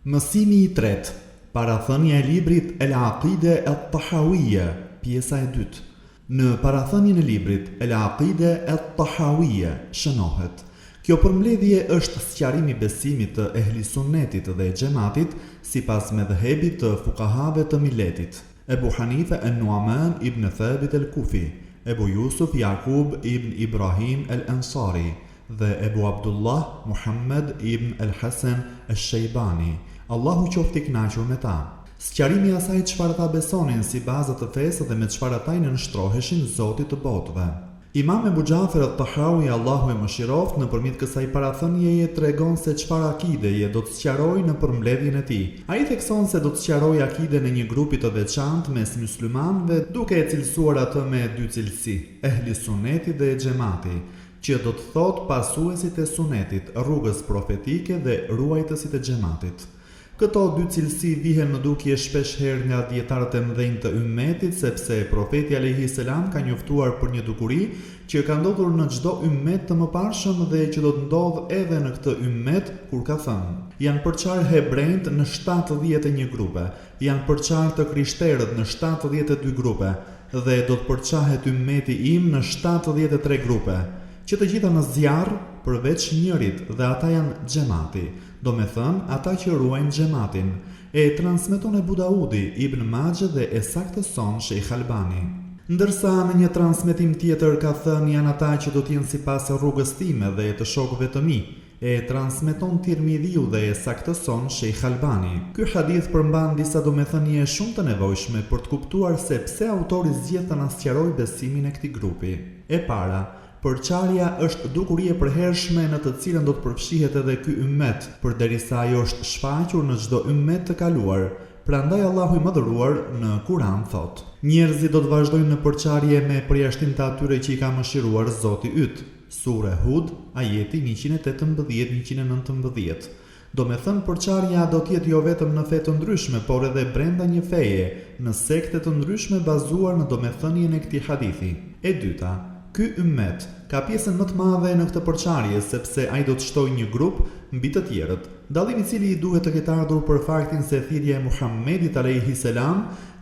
Mësimi i tretë, parathënia e librit El Aqide at-Tahawiyya, pjesa e dytë. Në parathënien e librit El Aqide at-Tahawiyya shënohet: kjo përmbledhje është sqarimi i besimit të ehli sunnetit dhe xhamatit sipas medhhebit të fuqahave të miletit. Ebu Hanife an-Nu'man ibn Thabit al-Kufi, Ebu Jusuf Jakub ibn Ibrahim al-Ansari dhe Ebu Abdullah Muhammad ibn al-Hasan al-Shaybani, Allahu qoftë i kënaqur me ta. Sqarimi i asaj çfarë ata besonin si baza të fesë dhe me çfarë ata i nënshtroheshin Zotit të botëve. Imam Ebu Xhafer at-Tahawi, Allahu e mëshiroft, nëpërmjet kësaj parathënieje tregon se çfarë akideje do të sqarojë në përmbledhjen e tij. Ai thekson se do të sqarojë akiden e një grupi të veçantë mes myslimanëve, duke e cilësuar atë me dy cilësi: ehli sunneti dhe xhamati, që do të thotë pasuesit e sunetit, rrugës profetike dhe ruajtësit e xhamatit. Këto dy cilësi vihen në dukje shpesh herë nga dietarët e mëdhenj të ummetit, sepse profeti alayhi salam ka njoftuar për një dukuri që ka ndodhur në çdo ummet të mëparshëm dhe që do të ndodhë edhe në këtë ummet, kur ka thënë: janë përçarë hebrejt në 71 grupe, janë përçarë të krishterët në 72 grupe dhe do të përçahet ummeti im në 73 grupe, që të gjitha në zjarr përveç njërit, dhe ata janë xhamati, do me thënë ata që ruajnë xhamatin. E transmeton Ebu Daudi, Ibn Majah dhe e saktëson Sheikh Albani. Ndërsa në një transmetim tjetër ka thënë janë ata që do t'jenë sipas rrugës time dhe të shokëve të mi. E transmeton Tirmidhiu dhe e saktëson Sheikh Albani. Ky hadith përmban disa domethënie shumë të nevojshme për të kuptuar se pse autori zgjedh të na sqarojë besimin e këtij grupi. E para, përçarja është dukuri e përhershme në të cilën do të përfshihet edhe ky ummet, përderisa ajo është shfaqur në çdo ummet të kaluar. Prandaj Allahu i Madhëruar në Kur'an thotë: njerëzit do të vazhdojnë në përçarje me përjashtim të atyre që i ka mëshiruar Zoti yt. Sure Hud, ajeti 118-119. Do me thënë përçarja do t'jetë jo vetëm në fe të ndryshme, por edhe brenda një feje, në sekte të ndryshme bazuar në domethënien e këtij hadithi. E dyta, ky ummet ka pjesën më të madhe në këtë përçarje, sepse ai do të shtojë një grup mbi të tjerët. Dallimi i cili duhet të ketë ardhur për faktin se thirrja e Muhamedit alayhi salam,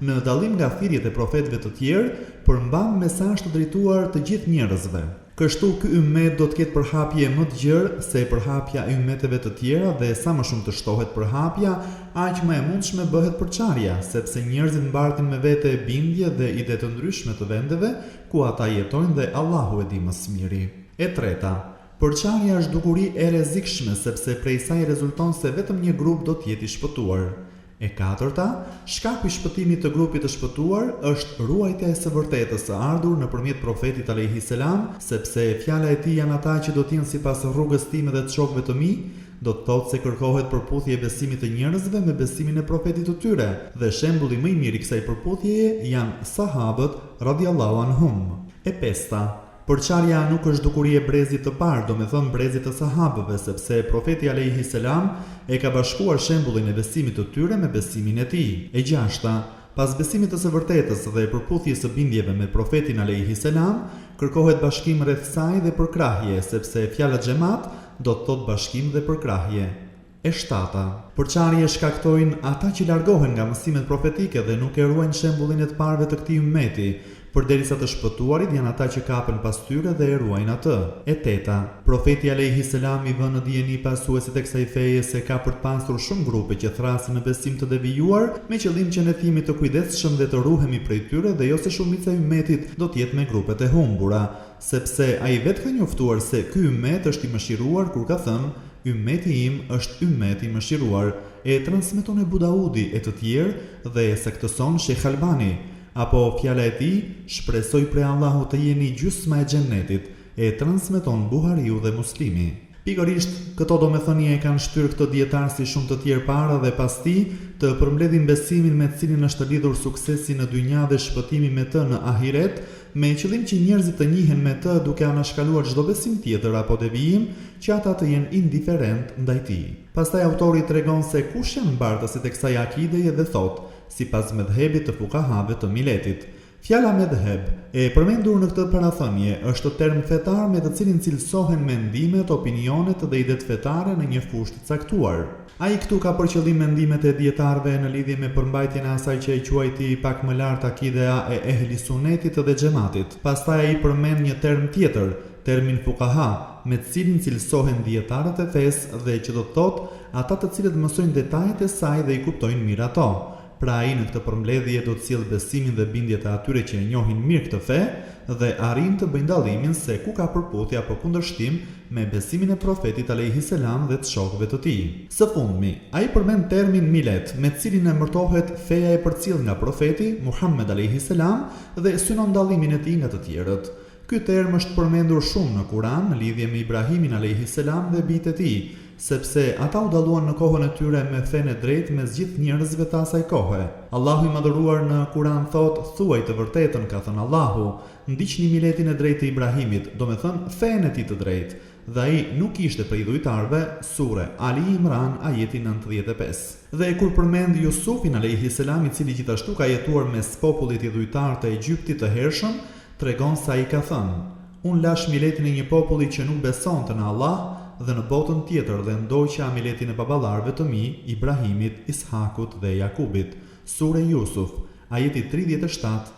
në dallim nga thirrjet e profetëve të tjerë, përmban mesazh të drejtuar të gjithë njerëzve. Kështu ky ummet do të ketë përhapje më të gjerë se përhapja e ummeteve të tjera, dhe sa më shumë të shtohet përhapja, aq më e mundshme bëhet përçarja, sepse njerëzit mbartin me vete bindje dhe ide të ndryshme të vendeve ku ata jetojnë dhe Allahu e di më së miri. E treta, përçarja është dukuri e rrezikshme, sepse prej saj rezulton se vetëm një grup do të jetë i shpëtuar. E katërta, shkaku i shpëtimit të grupit të shpëtuar është ruajtja e së vërtetës së ardhur nëpërmjet profetit alayhi salam, sepse fjala e tij janë ata që do të jenë sipas rrugës time dhe të shokëve të mi, do të thotë se kërkohet përputhje e besimit të njerëzve me besimin e profetit të tyre, dhe shembulli më i mirë i kësaj përputhjeje janë sahabët radhiyallahu anhum. E pesta, përçarja nuk është dukuri e brezit të parë, do me thënë brezit të sahabëve, sepse profeti alayhi salam e ka bashkuar shembullin e besimit të tyre me besimin e tij. E gjashta, pas besimit të së vërtetës dhe përputhjes së bindjeve me profetin alayhi salam, kërkohet bashkim rreth saj dhe përkrahje, sepse fjala xhamat do të thotë bashkim dhe përkrahje. E shtata, përçarje shkaktojnë ata që largohen nga mësimet profetike dhe nuk e ruajnë shembullin e të parëve të këtij ummeti, përderisa të shpëtuarit janë ata që kapen pas tyre dhe e ruajnë atë. E teta, profeti alayhi salam i vënë në dijeni pasuesit e kësaj feje se ka për të pasur shumë grupe që thrasin në besim të devijuar, me qëllim që ne thimi të kujdesshëm dhe të ruhemi prej tyre, dhe jo se shumica e ummetit do të jetë me grupet e humbura, sepse ai vetë ka njoftuar se ky ummet është i mëshiruar kur ka thënë: ummeti im është ummet i mëshiruar. E transmeton Ebu Daudi e të tjerë dhe e saktëson Sheikh Albani. Apo fjala e tij, shpresoj prej Allahut të jeni gjysma e xhennetit, e transmeton Buhariu dhe Muslimi. Pikërisht këto domethënie e kanë shtyrë këtë dietar si shumë të tjerë para dhe pas tij të përmbledhin besimin me të cilin është lidhur suksesi në dynja dhe shpëtimi me të në ahiret, me qëllim që njerëzit të njihen me të duke anashkaluar çdo besim tjetër apo devijim, që ata të jenë indiferent ndaj tij. Pastaj autori tregon se kush janë mbartësit e kësaj akideje dhe thotë: sipas medhhebit të fuqahave të miletit. Fjala medheb e përmendur në këtë parathënie është term fetar me të cilin cilësohen mendimet, opinionet dhe idetë fetare në një fushë të caktuar. Ai këtu ka për qëllim mendimet e dietarëve në lidhje me përmbajtjen e asaj që e quajti pak më lart akidea e ehli sunetit dhe xhamatit. Pastaj ai përmend një term tjetër, termin fuqaha, me të cilin cilësohen dietarët e fesë dhe që do të thotë ata të cilët mësojnë detajet e saj dhe i kuptojnë mirë ato. Pra ai në këtë përmbledhje do të sjellë besimin dhe bindjet e atyre që e njohin mirë këtë fe dhe arrin të bëjnë dallimin se ku ka përputhje apo kundërshtim me besimin e profetit alayhi salam dhe të shokëve të tij. Së fundmi, ai përmend termin milet, me të cilin emërtohet feja e përcjellë nga profeti Muhammed alayhi salam dhe synon dallimin e tij nga të tjerët. Ky term është përmendur shumë në Kur'an në lidhje me Ibrahimin alayhi salam dhe bijtë e tij, sepse ata u dalluan në kohën e tyre me fenë e drejtë mes gjithë njerëzve të asaj kohe. Allahu i madhëruar në Kur'an thotë: "Thuaj të vërtetën, ka thënë Allahu, ndiqni miletin e drejtë të Ibrahimit, do me thënë fenë e tij të drejtë, dhe ai nuk ishte prej dhujtarëve." Sure Ali Imran, ajeti 95. Dhe kur përmend Jusufin alayhi salam, i cili gjithashtu ka jetuar mes popullit i dhujtar të Egjiptit të hershëm, tregon se ai ka thënë: "Unë lash miletin e një populli që nuk besonte në Allah dhe në botën tjetër dhe ndoqa miletin e baballarëve të mi, Ibrahimit, Ishakut dhe Jakubit." Sure Jusuf, ajeti 37